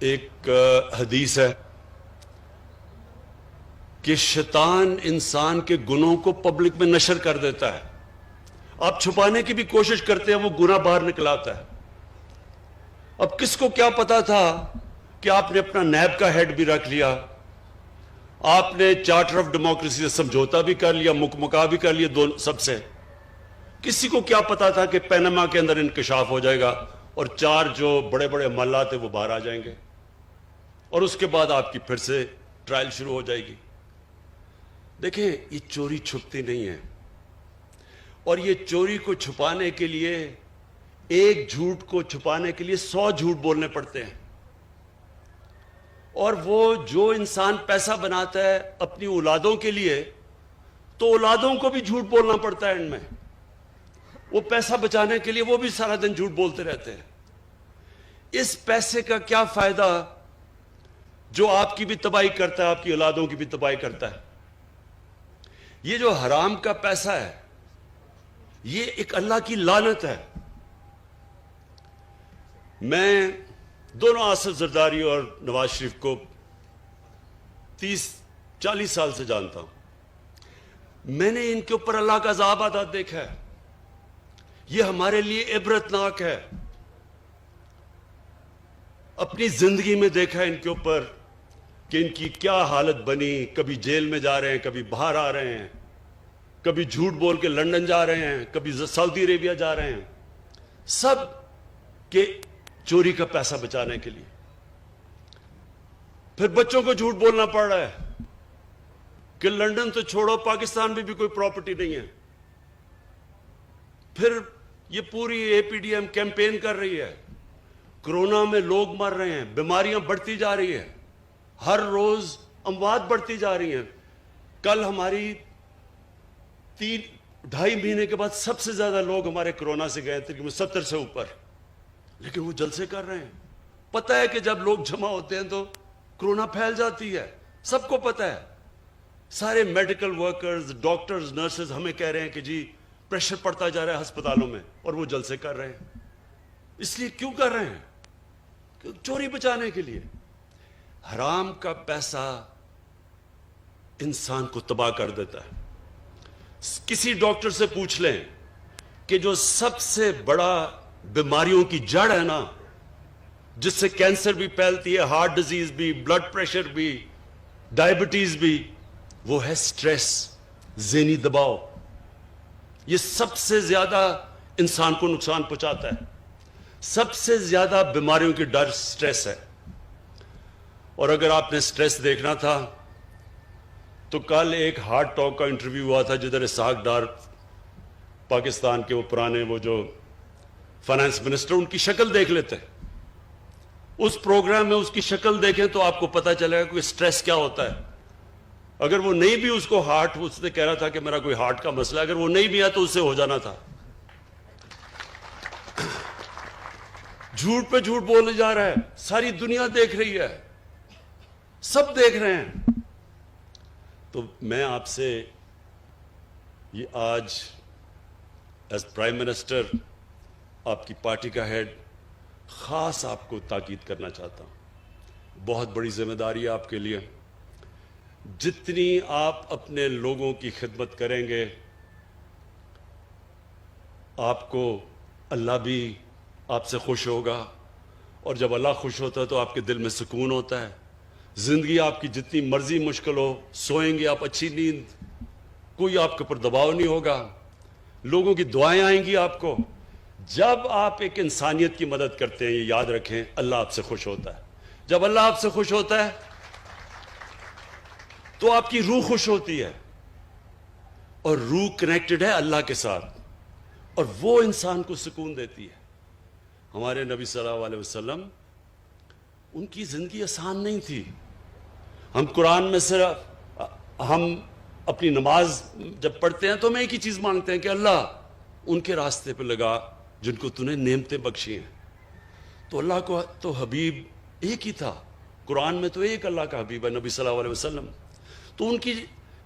ایک حدیث ہے کہ شیطان انسان کے گناہوں کو پبلک میں نشر کر دیتا ہے. آپ چھپانے کی بھی کوشش کرتے ہیں، وہ گناہ باہر نکل آتا ہے. اب کس کو کیا پتا تھا کہ آپ نے اپنا نیب کا ہیڈ بھی رکھ لیا، آپ نے چارٹر آف ڈیموکریسی سے سمجھوتا بھی کر لیا، مکمکا بھی کر لیا دونوں سب سے. کسی کو کیا پتا تھا کہ پینما کے اندر انکشاف ہو جائے گا اور 4 جو بڑے بڑے محلات ہیں وہ باہر آ جائیں گے، اور اس کے بعد آپ کی پھر سے ٹرائل شروع ہو جائے گی. دیکھیں، یہ چوری چھپتی نہیں ہے، اور یہ چوری کو چھپانے کے لیے، ایک جھوٹ کو چھپانے کے لیے 100 جھوٹ بولنے پڑتے ہیں. اور وہ جو انسان پیسہ بناتا ہے اپنی اولادوں کے لیے، تو اولادوں کو بھی جھوٹ بولنا پڑتا ہے. ان میں وہ پیسہ بچانے کے لیے وہ بھی سارا دن جھوٹ بولتے رہتے ہیں. اس پیسے کا کیا فائدہ جو آپ کی بھی تباہی کرتا ہے، آپ کی اولادوں کی بھی تباہی کرتا ہے. یہ جو حرام کا پیسہ ہے، یہ ایک اللہ کی لعنت ہے. میں دونوں آصف زرداری اور نواز شریف کو 30-40 سال سے جانتا ہوں. میں نے ان کے اوپر اللہ کا عذاب آتا دیکھا ہے. یہ ہمارے لیے عبرتناک ہے. اپنی زندگی میں دیکھا ہے ان کے اوپر کہ ان کی کیا حالت بنی. کبھی جیل میں جا رہے ہیں، کبھی باہر آ رہے ہیں، کبھی جھوٹ بول کے لندن جا رہے ہیں، کبھی سعودی عربیہ جا رہے ہیں، سب کے چوری کا پیسہ بچانے کے لیے. پھر بچوں کو جھوٹ بولنا پڑ رہا ہے کہ لندن تو چھوڑو، پاکستان میں بھی کوئی پراپرٹی نہیں ہے. پھر یہ پوری اے پی ڈی ایم کیمپین کر رہی ہے. کرونا میں لوگ مر رہے ہیں، بیماریاں بڑھتی جا رہی ہیں، ہر روز اموات بڑھتی جا رہی ہیں. کل ہماری 3-2.5 مہینے کے بعد سب سے زیادہ لوگ ہمارے کرونا سے گئے تھے، 70 سے اوپر. لیکن وہ جلسے کر رہے ہیں. پتہ ہے کہ جب لوگ جمع ہوتے ہیں تو کرونا پھیل جاتی ہے، سب کو پتہ ہے. سارے میڈیکل ورکرز، ڈاکٹرز، نرسز ہمیں کہہ رہے ہیں کہ جی پریشر پڑتا جا رہا ہے ہسپتالوں میں، اور وہ جلسے کر رہے ہیں. اس لیے کیوں کر رہے ہیں؟ چوری بچانے کے لیے. حرام کا پیسہ انسان کو تباہ کر دیتا ہے. کسی ڈاکٹر سے پوچھ لیں کہ جو سب سے بڑا بیماریوں کی جڑ ہے نا، جس سے کینسر بھی پھیلتی ہے، ہارٹ ڈیزیز بھی، بلڈ پریشر بھی، ڈائبٹیز بھی، وہ ہے سٹریس، ذہنی دباؤ. یہ سب سے زیادہ انسان کو نقصان پہنچاتا ہے. سب سے زیادہ بیماریوں کی ڈر سٹریس ہے. اور اگر آپ نے سٹریس دیکھنا تھا تو کل ایک ہارٹ ٹاک کا انٹرویو ہوا تھا جدھر اسحاق ڈار، پاکستان کے وہ پرانے، وہ جو فائنانس منسٹر، ان کی شکل دیکھ لیتے. اس پروگرام میں اس کی شکل دیکھیں تو آپ کو پتہ چلے گا کہ سٹریس کیا ہوتا ہے. اگر وہ نہیں بھی اس کو ہارٹ، اس نے کہہ رہا تھا کہ میرا کوئی ہارٹ کا مسئلہ ہے، اگر وہ نہیں بھی ہے تو اس سے ہو جانا تھا. جھوٹ پہ جھوٹ بولے جا رہا ہے، ساری دنیا دیکھ رہی ہے، سب دیکھ رہے ہیں. تو میں آپ سے یہ آج ایز پرائم منسٹر، آپ کی پارٹی کا ہیڈ، خاص آپ کو تاکید کرنا چاہتا ہوں. بہت بڑی ذمہ داری ہے آپ کے لیے. جتنی آپ اپنے لوگوں کی خدمت کریں گے، آپ کو اللہ بھی آپ سے خوش ہوگا، اور جب اللہ خوش ہوتا ہے تو آپ کے دل میں سکون ہوتا ہے. زندگی آپ کی جتنی مرضی مشکل ہو، سوئیں گے آپ اچھی نیند، کوئی آپ کے اوپر دباؤ نہیں ہوگا، لوگوں کی دعائیں آئیں گی آپ کو. جب آپ ایک انسانیت کی مدد کرتے ہیں، یہ یاد رکھیں، اللہ آپ سے خوش ہوتا ہے. جب اللہ آپ سے خوش ہوتا ہے تو آپ کی روح خوش ہوتی ہے، اور روح کنیکٹڈ ہے اللہ کے ساتھ، اور وہ انسان کو سکون دیتی ہے. ہمارے نبی صلی اللہ علیہ وسلم، ان کی زندگی آسان نہیں تھی. ہم قرآن میں صرف ہم اپنی نماز جب پڑھتے ہیں تو ہم ایک ہی چیز مانگتے ہیں کہ اللہ ان کے راستے پہ لگا جن کو تو نے نعمتیں بخشی ہیں. تو اللہ کو تو حبیب ایک ہی تھا. قرآن میں تو ایک اللہ کا حبیب ہے، نبی صلی اللہ علیہ وسلم. تو ان کی،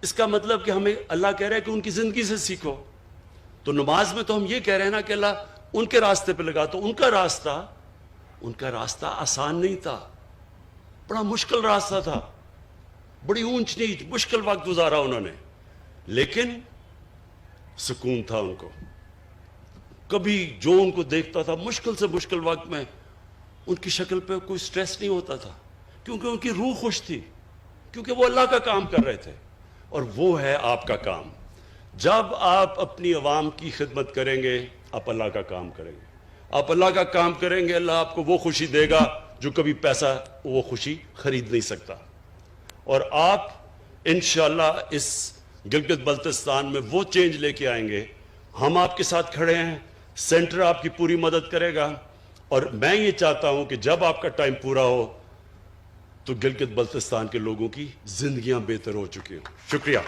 اس کا مطلب کہ ہمیں اللہ کہہ رہا ہے کہ ان کی زندگی سے سیکھو. تو نماز میں تو ہم یہ کہہ رہے ہیں نا کہ اللہ ان کے راستے پہ لگا. تو ان کا راستہ آسان نہیں تھا. بڑا مشکل راستہ تھا, بڑی اونچ نیچ مشکل وقت گزارا انہوں نے, لیکن سکون تھا ان کو. کبھی جو ان کو دیکھتا تھا مشکل سے مشکل وقت میں ان کی شکل پہ کوئی سٹریس نہیں ہوتا تھا, کیونکہ ان کی روح خوش تھی, کیونکہ وہ اللہ کا کام کر رہے تھے. اور وہ ہے آپ کا کام. جب آپ اپنی عوام کی خدمت کریں گے آپ اللہ کا کام کریں گے, آپ اللہ کا کام کریں گے, اللہ آپ کو وہ خوشی دے گا جو کبھی پیسہ وہ خوشی خرید نہیں سکتا. اور آپ انشاءاللہ اس گلگت بلتستان میں وہ چینج لے کے آئیں گے. ہم آپ کے ساتھ کھڑے ہیں, سینٹر آپ کی پوری مدد کرے گا, اور میں یہ چاہتا ہوں کہ جب آپ کا ٹائم پورا ہو تو گلگت بلتستان کے لوگوں کی زندگیاں بہتر ہو چکی ہوں. شکریہ.